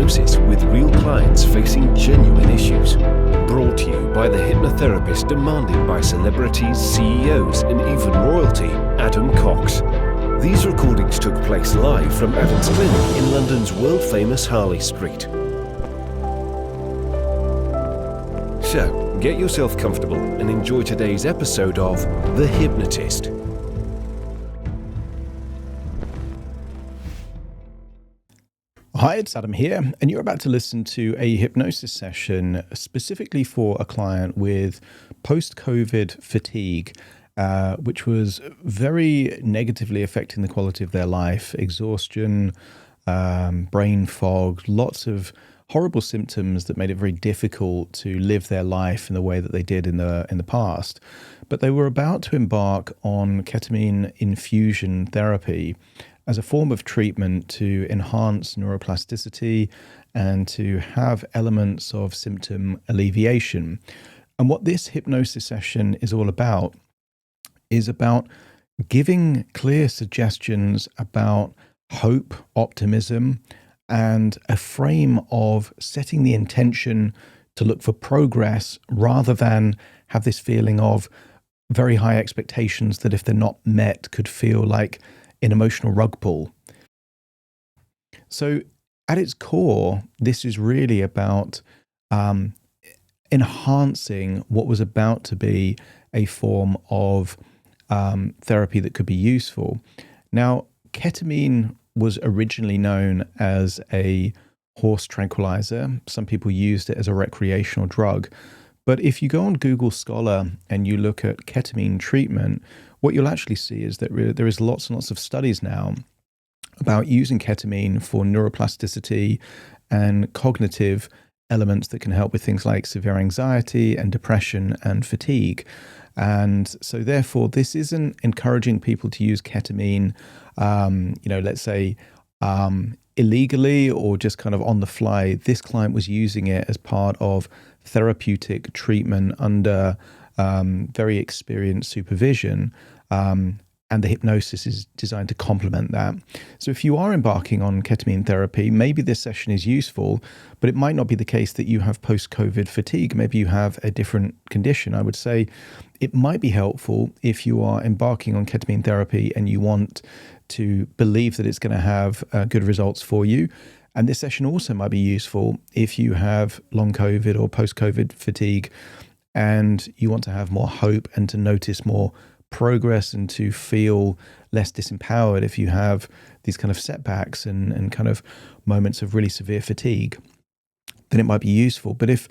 Hypnosis with real clients facing genuine issues. Brought to you by the hypnotherapist demanded by celebrities, CEOs, and even royalty, Adam Cox. These recordings took place live from Adam's clinic in London's world-famous Harley Street. So, get yourself comfortable and enjoy today's episode of The Hypnotist. Hi, it's Adam here, and you're about to listen to a hypnosis session specifically for a client with post-COVID fatigue, which was very negatively affecting the quality of their life, exhaustion, brain fog, lots of horrible symptoms that made it very difficult to live their life in the way that they did in the past. But they were about to embark on ketamine infusion therapy as a form of treatment to enhance neuroplasticity and to have elements of symptom alleviation. And what this hypnosis session is all about is about giving clear suggestions about hope, optimism, and a frame of setting the intention to look for progress rather than have this feeling of very high expectations that if they're not met could feel like an emotional rug pull. So at its core, this is really about enhancing what was about to be a form of therapy that could be useful. Now, ketamine was originally known as a horse tranquilizer. Some people used it as a recreational drug. But if you go on Google Scholar and you look at ketamine treatment, what you'll actually see is that there is lots and lots of studies now about using ketamine for neuroplasticity and cognitive elements that can help with things like severe anxiety and depression and fatigue. And so therefore, this isn't encouraging people to use ketamine, let's say illegally or just kind of on the fly. This client was using it as part of therapeutic treatment under very experienced supervision, and the hypnosis is designed to complement that. So if you are embarking on ketamine therapy, maybe this session is useful, but it might not be the case that you have post-COVID fatigue. Maybe you have a different condition. I would say it might be helpful if you are embarking on ketamine therapy and you want to believe that it's going to have good results for you. And this session also might be useful if you have long COVID or post-COVID fatigue and you want to have more hope and to notice more progress and to feel less disempowered if you have these kind of setbacks and kind of moments of really severe fatigue, then it might be useful. But if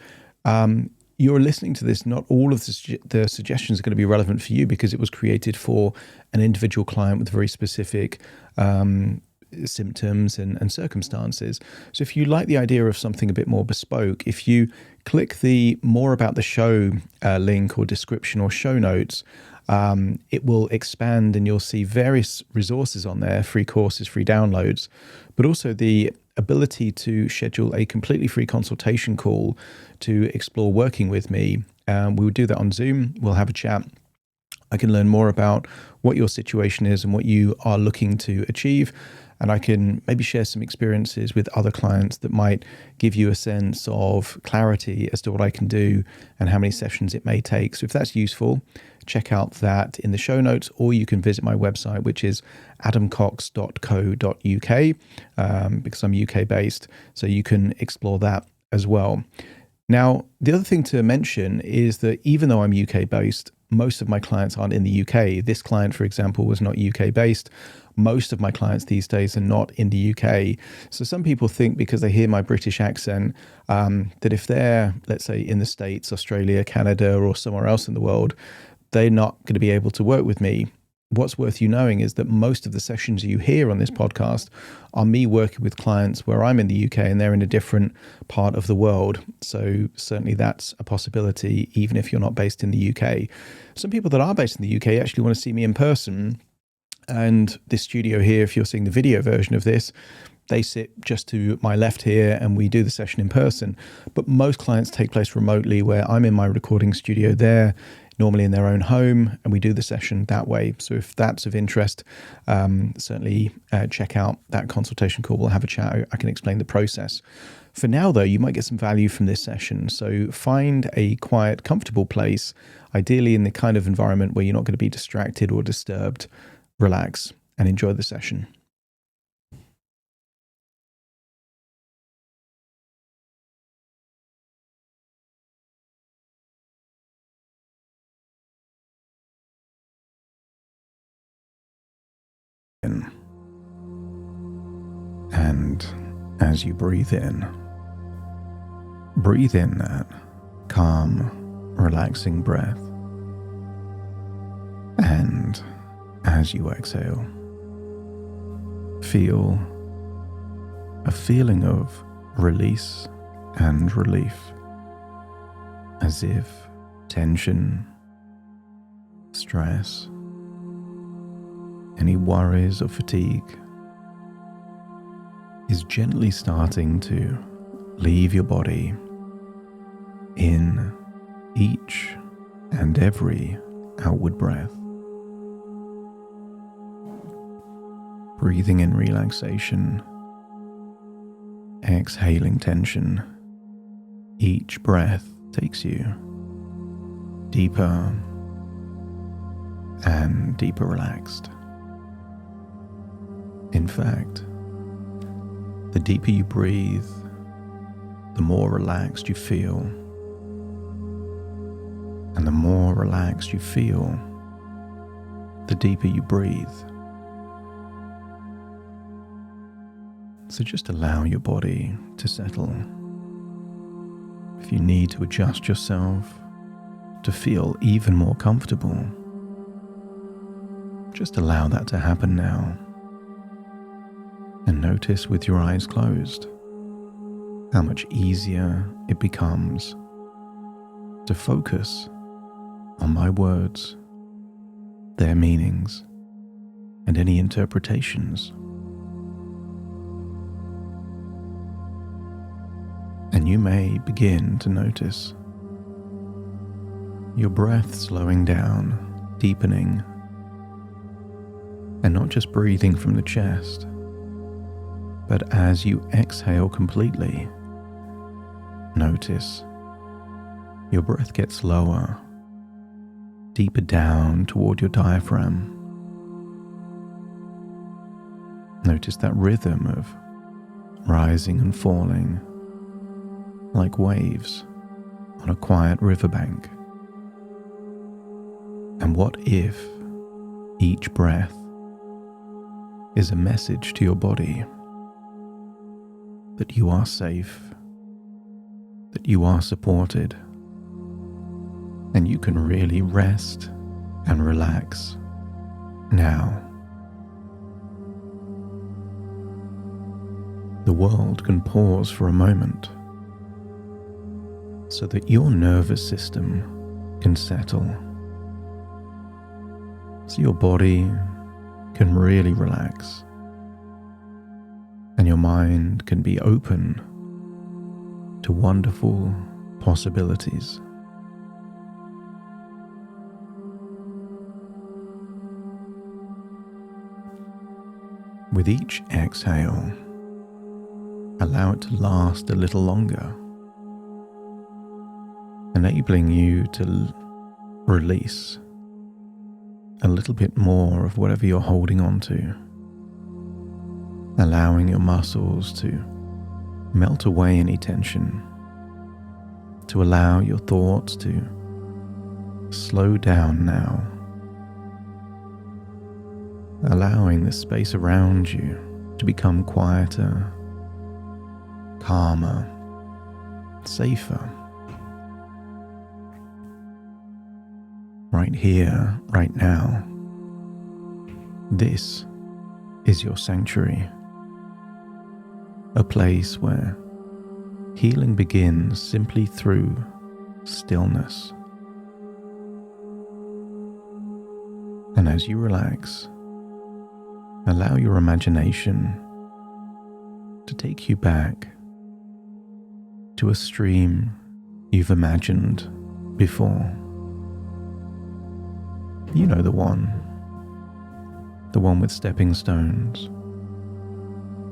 you're listening to this, not all of the suggestions are going to be relevant for you because it was created for an individual client with very specific symptoms and circumstances. So if you like the idea of something a bit more bespoke, if you click the more about the show link or description or show notes, it will expand and you'll see various resources on there, free courses, free downloads, but also the ability to schedule a completely free consultation call to explore working with me. We will do that on Zoom. We'll have a chat. I can learn more about what your situation is and what you are looking to achieve. And I can maybe share some experiences with other clients that might give you a sense of clarity as to what I can do and how many sessions it may take. So if that's useful, check out that in the show notes, or you can visit my website, which is adamcox.co.uk, because I'm UK based. So you can explore that as well. Now, the other thing to mention is that even though I'm UK based, most of my clients aren't in the UK. This client, for example, was not UK based. Most of my clients these days are not in the UK. So some people think because they hear my British accent, that if they're, let's say, in the States, Australia, Canada, or somewhere else in the world, they're not going to be able to work with me. What's worth you knowing is that most of the sessions you hear on this podcast are me working with clients where I'm in the UK and they're in a different part of the world. So certainly that's a possibility, even if you're not based in the UK. Some people that are based in the UK actually want to see me in person. And this studio here, if you're seeing the video version of this, they sit just to my left here and we do the session in person. But most clients take place remotely where I'm in my recording studio, they're normally in their own home, and we do the session that way. So if that's of interest, certainly check out that consultation call. We'll have a chat. I can explain the process. For now, though, you might get some value from this session. So find a quiet, comfortable place, ideally in the kind of environment where you're not going to be distracted or disturbed. Relax and enjoy the session. And as you breathe in that calm, relaxing breath. And as you exhale, feel a feeling of release and relief, as if tension, stress, any worries or fatigue is gently starting to leave your body in each and every outward breath. Breathing in relaxation, exhaling tension. Each breath takes you deeper and deeper relaxed. In fact, the deeper you breathe, the more relaxed you feel. And the more relaxed you feel, the deeper you breathe. So just allow your body to settle. If you need to adjust yourself to feel even more comfortable, just allow that to happen now. And notice with your eyes closed how much easier it becomes to focus on my words, their meanings, and any interpretations. And you may begin to notice your breath slowing down, deepening, and not just breathing from the chest, but as you exhale completely, notice your breath gets lower, deeper down toward your diaphragm. Notice that rhythm of rising and falling like waves on a quiet riverbank. And what if each breath is a message to your body that you are safe, that you are supported, and you can really rest and relax now. The world can pause for a moment so that your nervous system can settle, so your body can really relax, and your mind can be open to wonderful possibilities. With each exhale, allow it to last a little longer, enabling you to release a little bit more of whatever you're holding on to, allowing your muscles to melt away any tension, to allow your thoughts to slow down now, allowing the space around you to become quieter, calmer, safer. Right here, right now, this is your sanctuary, a place where healing begins simply through stillness. And as you relax, allow your imagination to take you back to a stream you've imagined before. You know the one with stepping stones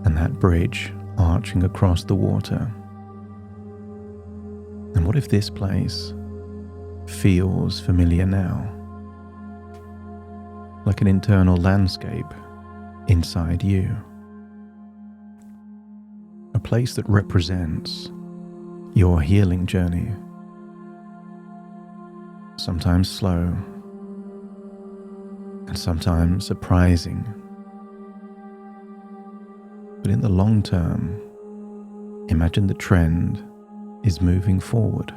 and that bridge arching across the water. And what if this place feels familiar now? Like an internal landscape inside you. A place that represents your healing journey. Sometimes slow, and sometimes surprising. But in the long term, imagine the trend is moving forward.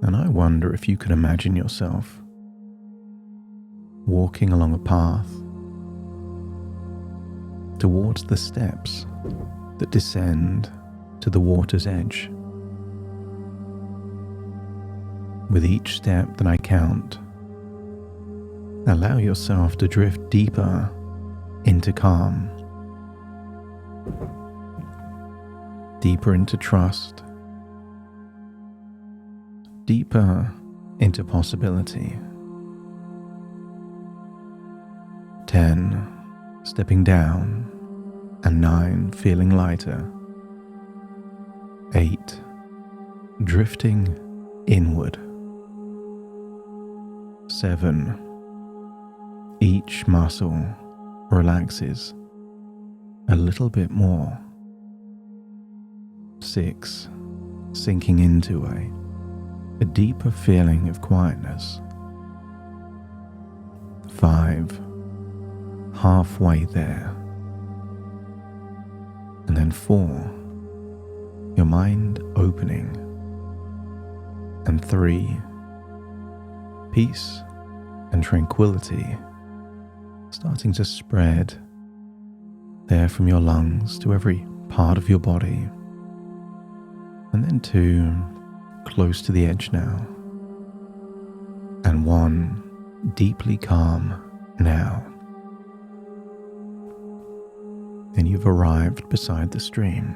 And I wonder if you could imagine yourself walking along a path towards the steps that descend to the water's edge. With each step that I count, allow yourself to drift deeper into calm, deeper into trust, deeper into possibility. 10, stepping down, and 9, feeling lighter. 8, drifting inward. 7, each muscle relaxes a little bit more. 6, sinking into a deeper feeling of quietness. 5, halfway there. And then 4, your mind opening. And 3, peace and tranquility starting to spread there from your lungs to every part of your body. And then 2, close to the edge now. And 1, deeply calm now. And you've arrived beside the stream.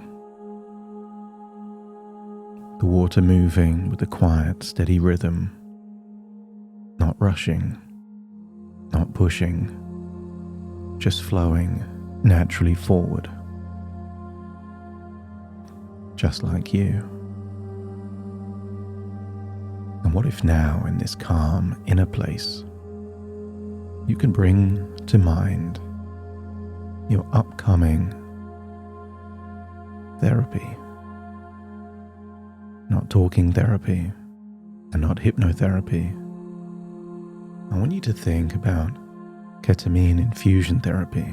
The water moving with a quiet, steady rhythm. Not rushing, not pushing, just flowing naturally forward. Just like you. And what if now, in this calm inner place, you can bring to mind your upcoming therapy? Not talking therapy and not hypnotherapy. I want you to think about ketamine infusion therapy.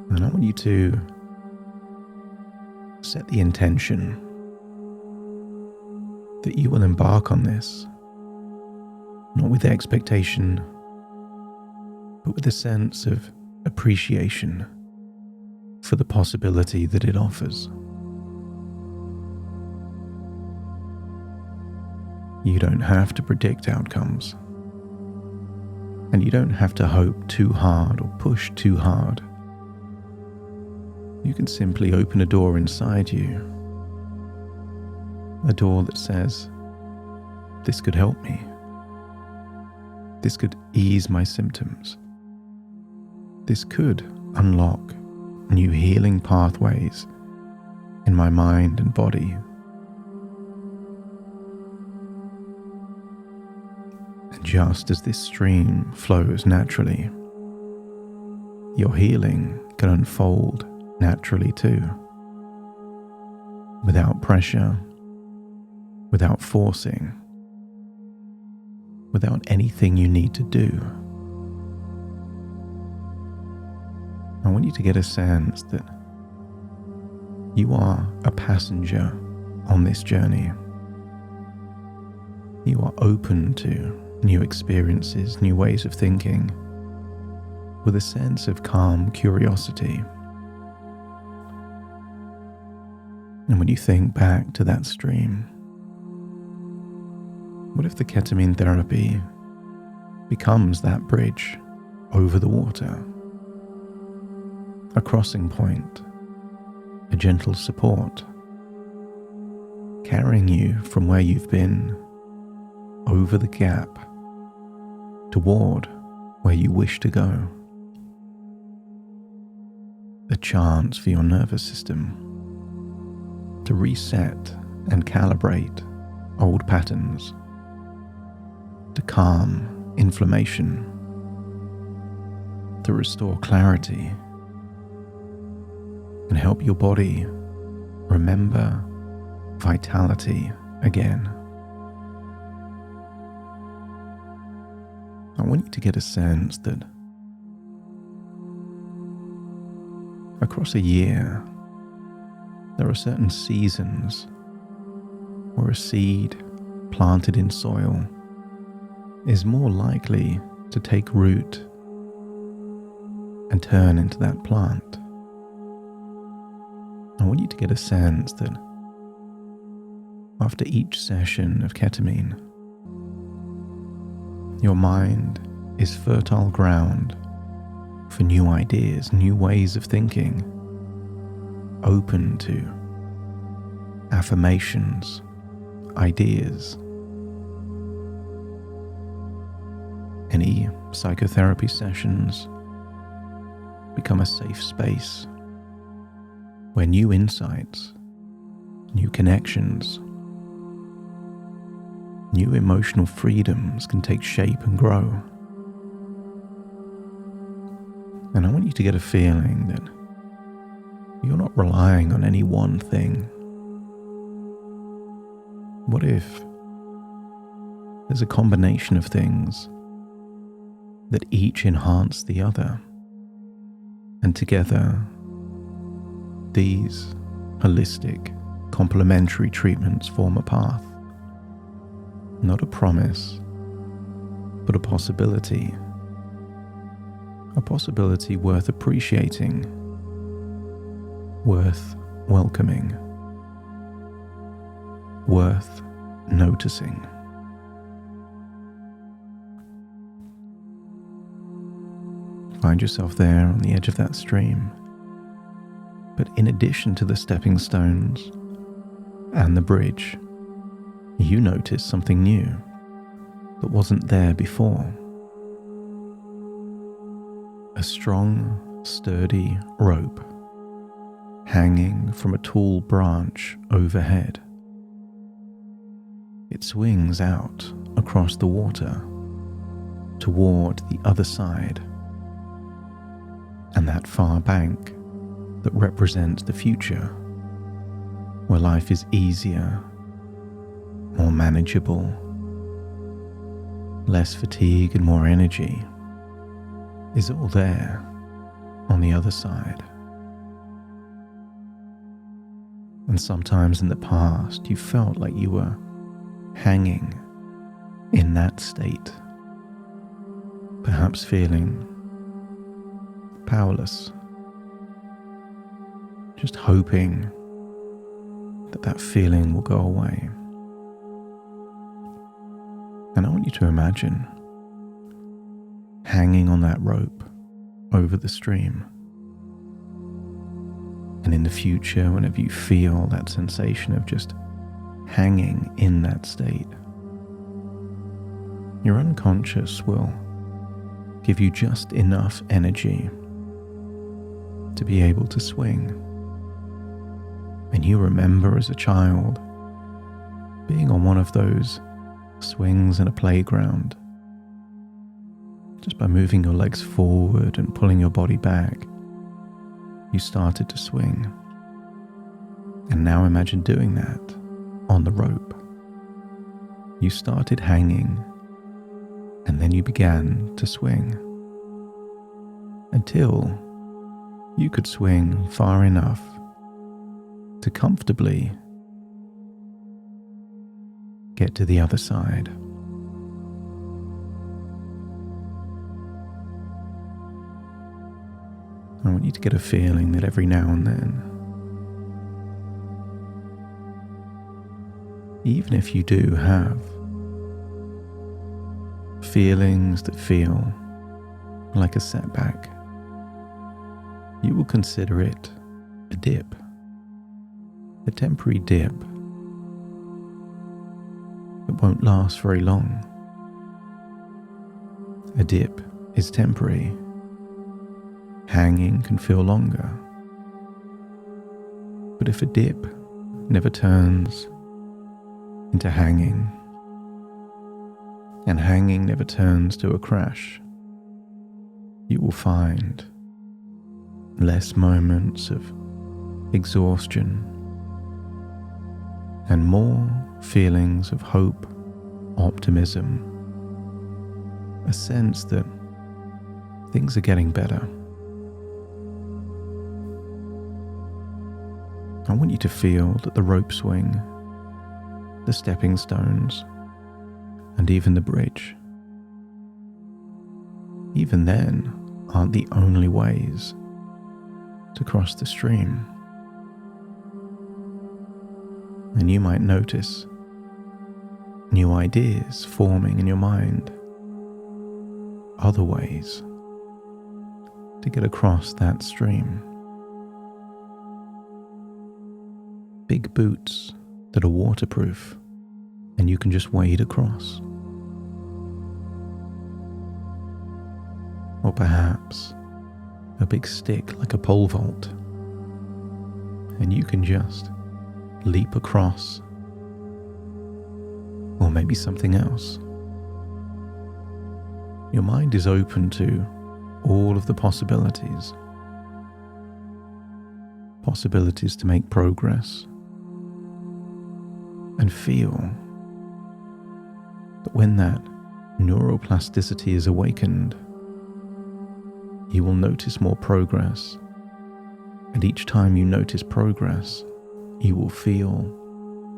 And I want you to set the intention that you will embark on this, not with expectation, but with a sense of appreciation for the possibility that it offers. You don't have to predict outcomes, and you don't have to hope too hard or push too hard. You can simply open a door inside you, a door that says, this could help me. This could ease my symptoms. This could unlock new healing pathways in my mind and body. And just as this stream flows naturally, your healing can unfold naturally too, without pressure, without forcing, without anything you need to do. I want you to get a sense that you are a passenger on this journey. You are open to new experiences, new ways of thinking, with a sense of calm curiosity. And when you think back to that stream, what if the ketamine therapy becomes that bridge over the water? A crossing point, a gentle support. carrying you from where you've been over the gap toward where you wish to go. A chance for your nervous system to reset and calibrate old patterns, to calm inflammation, to restore clarity, and help your body remember vitality again. I want you to get a sense that across a year, there are certain seasons where a seed planted in soil is more likely to take root and turn into that plant. I want you to get a sense that after each session of ketamine, your mind is fertile ground for new ideas, new ways of thinking, open to affirmations, ideas. Any psychotherapy sessions become a safe space where new insights, new connections, new emotional freedoms can take shape and grow. And I want you to get a feeling that you're not relying on any one thing. What if there's a combination of things that each enhance the other, and together these holistic, complementary treatments form a path? Not a promise, but a possibility. A possibility worth appreciating, worth welcoming, worth noticing. Find yourself there on the edge of that stream. But in addition to the stepping stones and the bridge, you notice something new that wasn't there before. A strong, sturdy rope hanging from a tall branch overhead. It swings out across the water toward the other side, and that far bank that represents the future, where life is easier, more manageable, less fatigue and more energy, is all there on the other side. And sometimes in the past, you felt like you were hanging in that state, perhaps feeling powerless, just hoping that that feeling will go away. And I want you to imagine hanging on that rope over the stream. And in the future, whenever you feel that sensation of just hanging in that state, your unconscious will give you just enough energy to be able to swing. And you remember as a child being on one of those swings in a playground. Just by moving your legs forward and pulling your body back, you started to swing. And now imagine doing that on the rope. You started hanging, and then you began to swing until you could swing far enough to comfortably get to the other side. I want you to get a feeling that every now and then, even if you do have feelings that feel like a setback, you will consider it a dip, a temporary dip it won't last very long. A dip is temporary. Hanging can feel longer. But if a dip never turns into hanging, and hanging never turns to a crash, you will find less moments of exhaustion and more feelings of hope, optimism, a sense that things are getting better. I want you to feel that the rope swing, the stepping stones, and even the bridge, even then, aren't the only ways to cross the stream. And you might notice new ideas forming in your mind, other ways to get across that stream. Big boots that are waterproof and you can just wade across. Or perhaps a big stick like a pole vault and you can just leap across. Or maybe something else. Your mind is open to all of the possibilities. Possibilities to make progress. And feel that when that neuroplasticity is awakened, you will notice more progress. And each time you notice progress, you will feel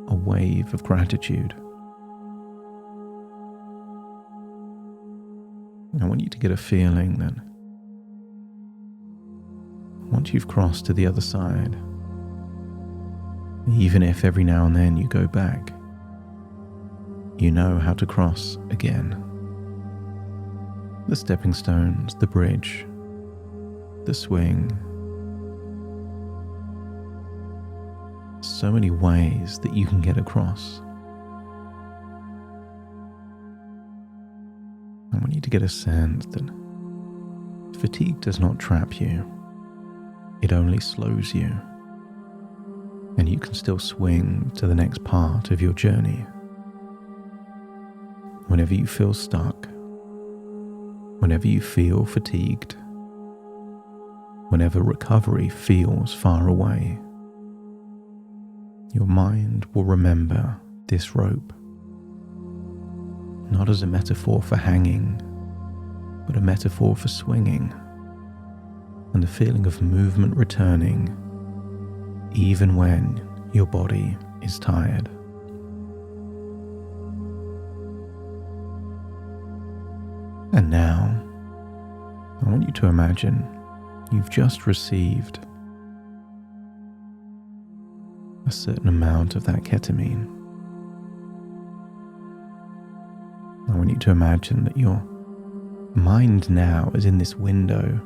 a wave of gratitude. I want you to get a feeling that once you've crossed to the other side, even if every now and then you go back, you know how to cross again. The stepping stones, the bridge, the swing. So many ways that you can get across. I want you to get a sense that fatigue does not trap you. It only slows you. And you can still swing to the next part of your journey. Whenever you feel stuck, whenever you feel fatigued, whenever recovery feels far away, your mind will remember this rope, not as a metaphor for hanging, but a metaphor for swinging and the feeling of movement returning even when your body is tired. And now, I want you to imagine you've just received a certain amount of that ketamine. I want you to imagine that your mind now is in this window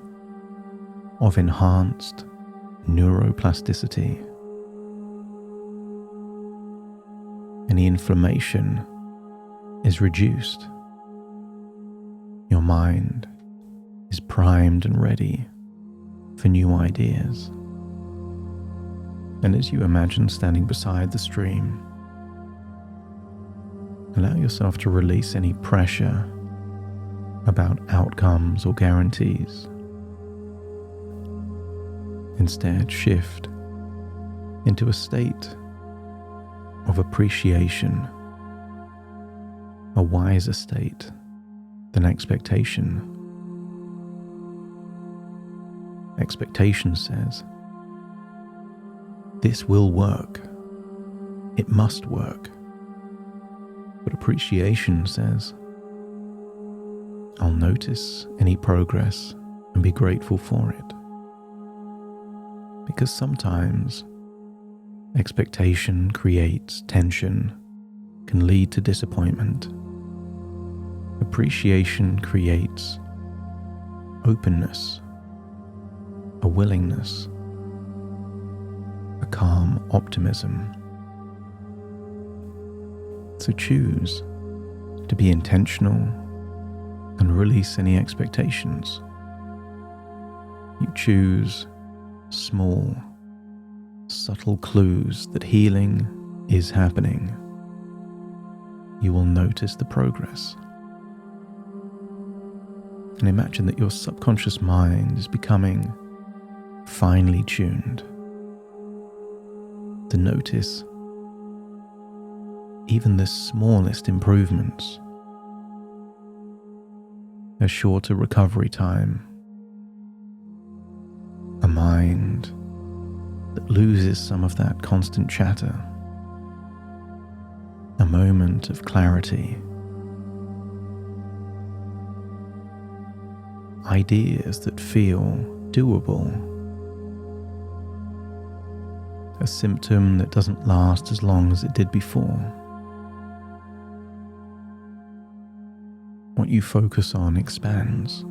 of enhanced neuroplasticity. Any inflammation is reduced. Your mind is primed and ready for new ideas. And as you imagine standing beside the stream, allow yourself to release any pressure about outcomes or guarantees. Instead, shift into a state of appreciation, a wiser state than expectation. Expectation says, this will work. It must work. But appreciation says, I'll notice any progress and be grateful for it. Because sometimes expectation creates tension, can lead to disappointment. Appreciation creates openness, a willingness, a calm optimism. So choose to be intentional and release any expectations. You choose small, subtle clues that healing is happening. You will notice the progress. And imagine that your subconscious mind is becoming finely tuned to notice even the smallest improvements. A shorter recovery time, a mind that loses some of that constant chatter, a moment of clarity, ideas that feel doable, a symptom that doesn't last as long as it did before. What you focus on expands.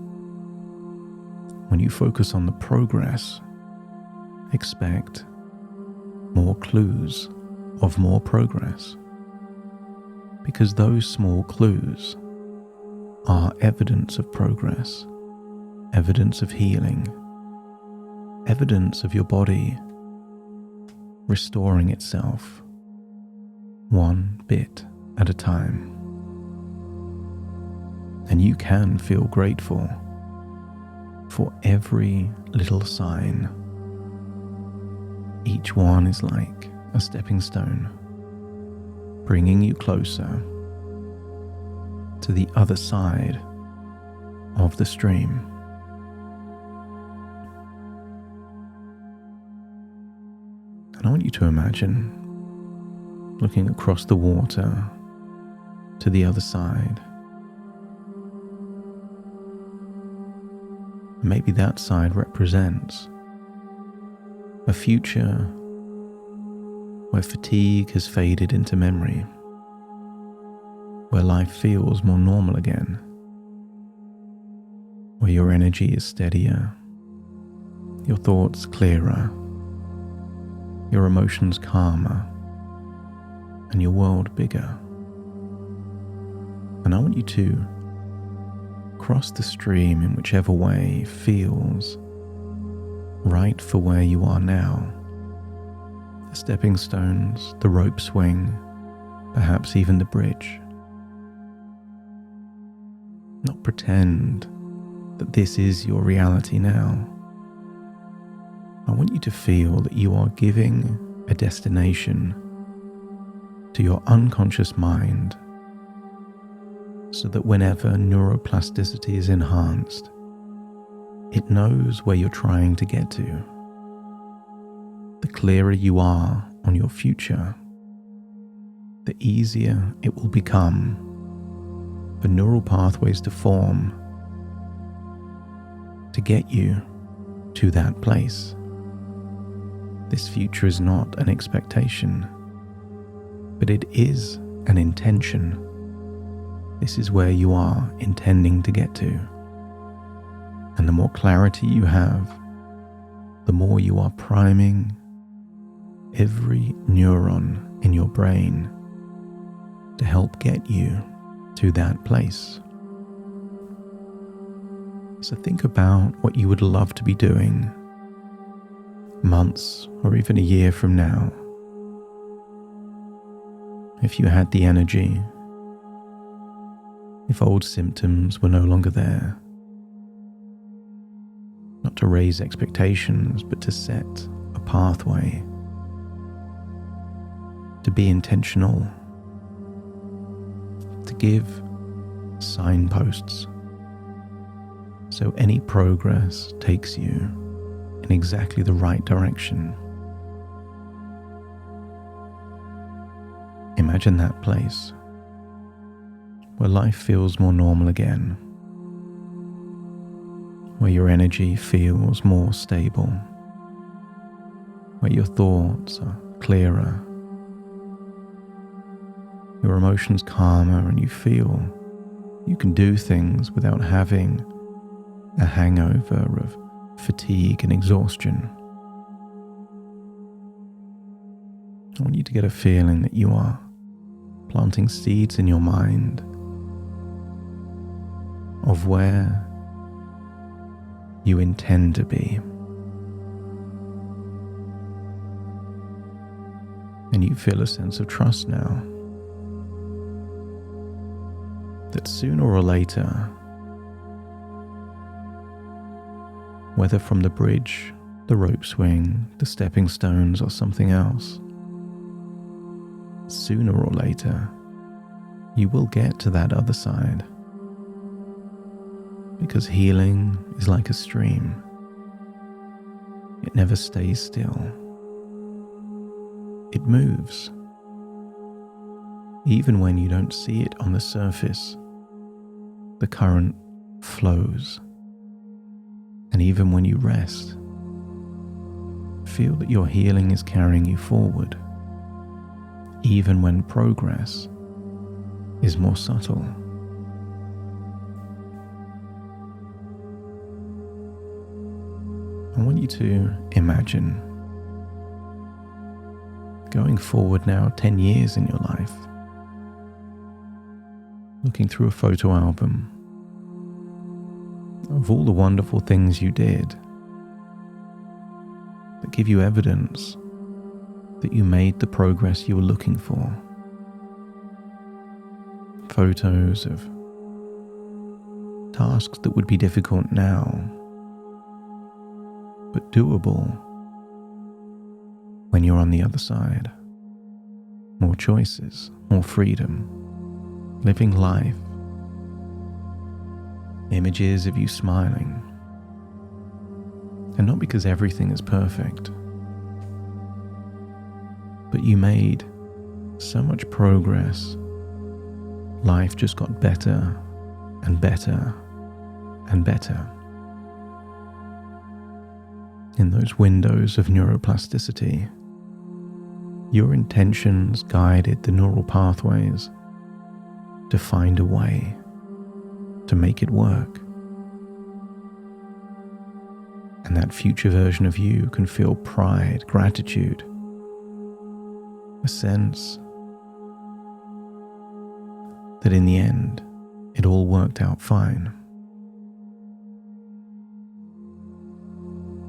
When you focus on the progress, expect more clues of more progress, because those small clues are evidence of progress, evidence of healing, evidence of your body restoring itself one bit at a time. And you can feel grateful for every little sign. Each one is like a stepping stone, bringing you closer to the other side of the stream. And I want you to imagine looking across the water to the other side. Maybe that side represents a future where fatigue has faded into memory, where life feels more normal again, where your energy is steadier, your thoughts clearer, your emotions calmer, and your world bigger. And I want you to cross the stream in whichever way feels right for where you are now. The stepping stones, the rope swing, perhaps even the bridge. Not pretend that this is your reality now. I want you to feel that you are giving a destination to your unconscious mind, so that whenever neuroplasticity is enhanced, it knows where you're trying to get to. The clearer you are on your future, the easier it will become for neural pathways to form to get you to that place. This future is not an expectation, but it is an intention. This is where you are intending to get to. And the more clarity you have, the more you are priming every neuron in your brain to help get you to that place. So think about what you would love to be doing months or even a year from now. If you had the energy, if old symptoms were no longer there. Not to raise expectations, but to set a pathway. To be intentional. To give signposts. So any progress takes you in exactly the right direction. Imagine that place where life feels more normal again, where your energy feels more stable, where your thoughts are clearer, your emotions calmer, and you feel you can do things without having a hangover of fatigue and exhaustion. I want you to get a feeling that you are planting seeds in your mind of where you intend to be. And you feel a sense of trust now that sooner or later, whether from the bridge, the rope swing, the stepping stones, or something else, sooner or later, you will get to that other side. Because healing is like a stream. It never stays still. It moves. Even when you don't see it on the surface, the current flows. And even when you rest, feel that your healing is carrying you forward, even when progress is more subtle. I want you to imagine going forward now 10 years in your life, looking through a photo album of all the wonderful things you did that give you evidence that you made the progress you were looking for. Photos of tasks that would be difficult now, but doable when you're on the other side. More choices, more freedom, living life. Images of you smiling. And not because everything is perfect, but you made so much progress. Life just got better and better and better. In those windows of neuroplasticity, your intentions guided the neural pathways to find a way to make it work. And that future version of you can feel pride, gratitude, a sense that in the end, it all worked out fine.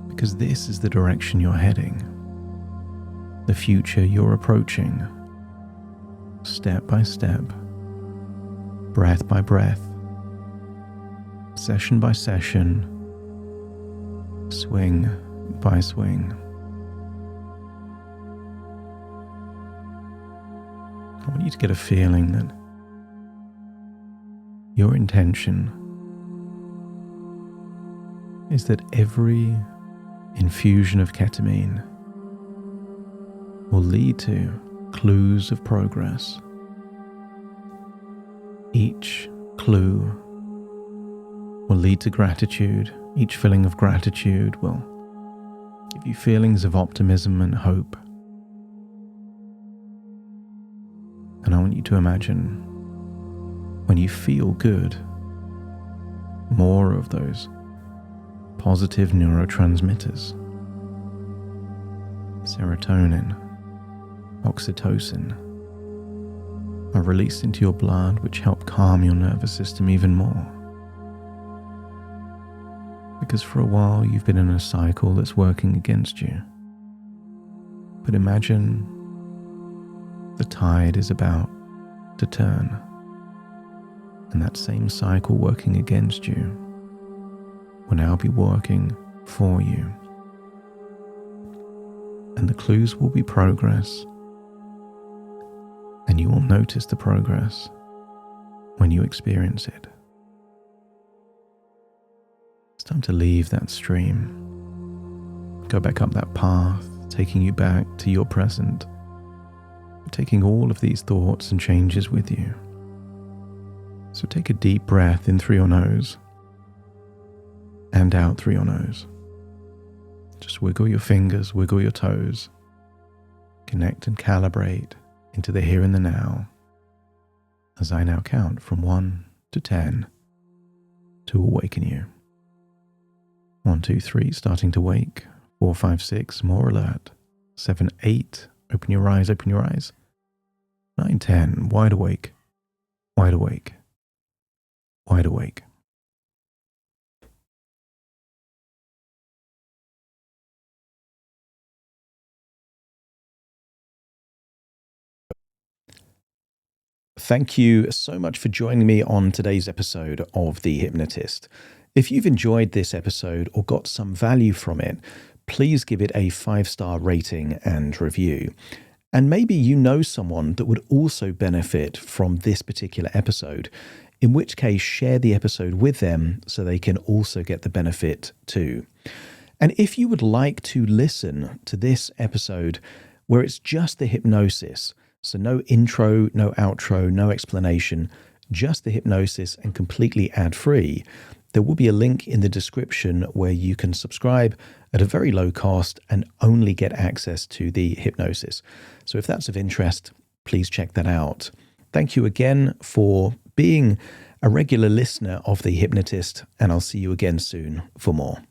Because this is the direction you're heading, the future you're approaching, step by step, breath by breath, session by session, swing by swing. I want you to get a feeling that your intention is that every infusion of ketamine will lead to clues of progress. Each clue will lead to gratitude. Each feeling of gratitude will give you feelings of optimism and hope. And I want you to imagine when you feel good, more of those positive neurotransmitters, serotonin, oxytocin, are released into your blood, which help calm your nervous system even more. Because for a while you've been in a cycle that's working against you. But imagine the tide is about to turn, and that same cycle working against you will now be working for you. And the clues will be progress, and you will notice the progress when you experience it. It's time to leave that stream, go back up that path, taking you back to your present, taking all of these thoughts and changes with you. So take a deep breath in through your nose and out through your nose. Just wiggle your fingers, wiggle your toes, connect and calibrate into the here and the now as I now count from 1 to 10 to awaken you. 1, 2, 3, starting to wake. 4, 5, 6, more alert. 7, 8, open your eyes, open your eyes. 9, 10, wide awake, wide awake, wide awake. Thank you so much for joining me on today's episode of The Hypnotist. If you've enjoyed this episode or got some value from it, please give it a 5-star rating and review. And maybe you know someone that would also benefit from this particular episode, in which case share the episode with them so they can also get the benefit too. And if you would like to listen to this episode where it's just the hypnosis, so no intro, no outro, no explanation, just the hypnosis and completely ad-free, there will be a link in the description where you can subscribe at a very low cost and only get access to the hypnosis. So if that's of interest, please check that out. Thank you again for being a regular listener of The Hypnotist, and I'll see you again soon for more.